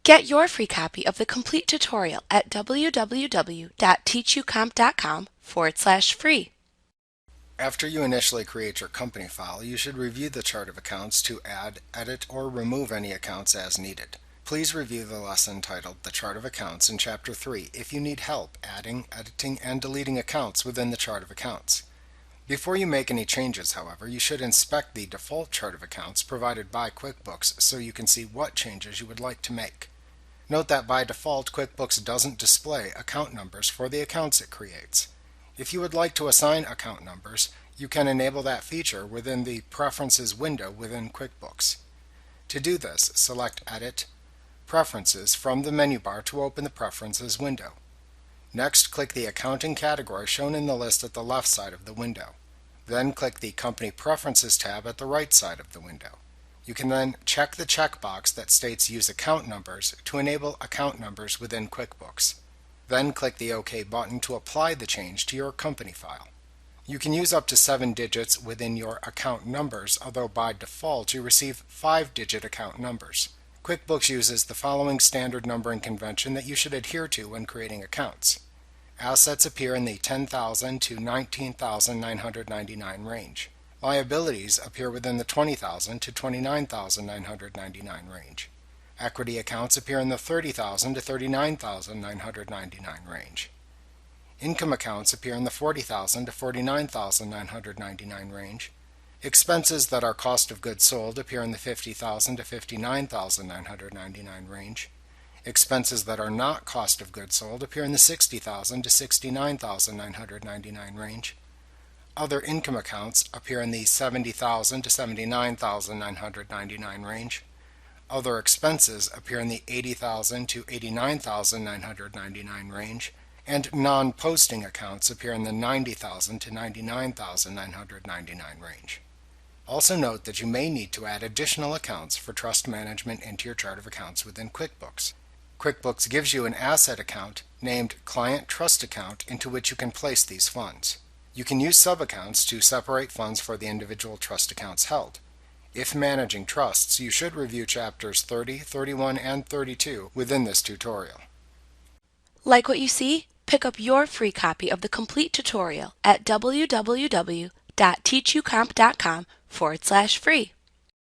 Get your free copy of the complete tutorial at www.teachucomp.com/free. After you initially create your company file, you should review the chart of accounts to add, edit, or remove any accounts as needed. Please review the lesson titled The Chart of Accounts in Chapter 3 if you need help adding, editing, and deleting accounts within the chart of accounts. Before you make any changes, however, you should inspect the default chart of accounts provided by QuickBooks so you can see what changes you would like to make. Note that by default, QuickBooks doesn't display account numbers for the accounts it creates. If you would like to assign account numbers, you can enable that feature within the Preferences window within QuickBooks. To do this, select Edit, Preferences from the menu bar to open the Preferences window. Next, click the accounting category shown in the list at the left side of the window. Then click the Company Preferences tab at the right side of the window. You can then check the checkbox that states Use Account Numbers to enable account numbers within QuickBooks. Then click the OK button to apply the change to your company file. You can use up to 7 digits within your account numbers, although by default you receive 5-digit account numbers. QuickBooks uses the following standard numbering convention that you should adhere to when creating accounts. Assets appear in the $10,000 to $19,999 range. Liabilities appear within the $20,000 to $29,999 range. Equity accounts appear in the $30,000 to $39,999 range. Income accounts appear in the $40,000 to $49,999 range. Expenses that are cost of goods sold appear in the $50,000 to $59,999 range. Expenses that are not cost of goods sold appear in the $60,000 to $69,999 range. Other income accounts appear in the $70,000 to $79,999 range. Other expenses appear in the $80,000 to $89,999 range, and non-posting accounts appear in the $90,000 to $99,999 range. Also note that you may need to add additional accounts for trust management into your chart of accounts within QuickBooks. QuickBooks gives you an asset account named Client Trust Account into which you can place these funds. You can use subaccounts to separate funds for the individual trust accounts held. If managing trusts, you should review chapters 30, 31, and 32 within this tutorial. Like what you see? Pick up your free copy of the complete tutorial at www.teachucomp.com/free.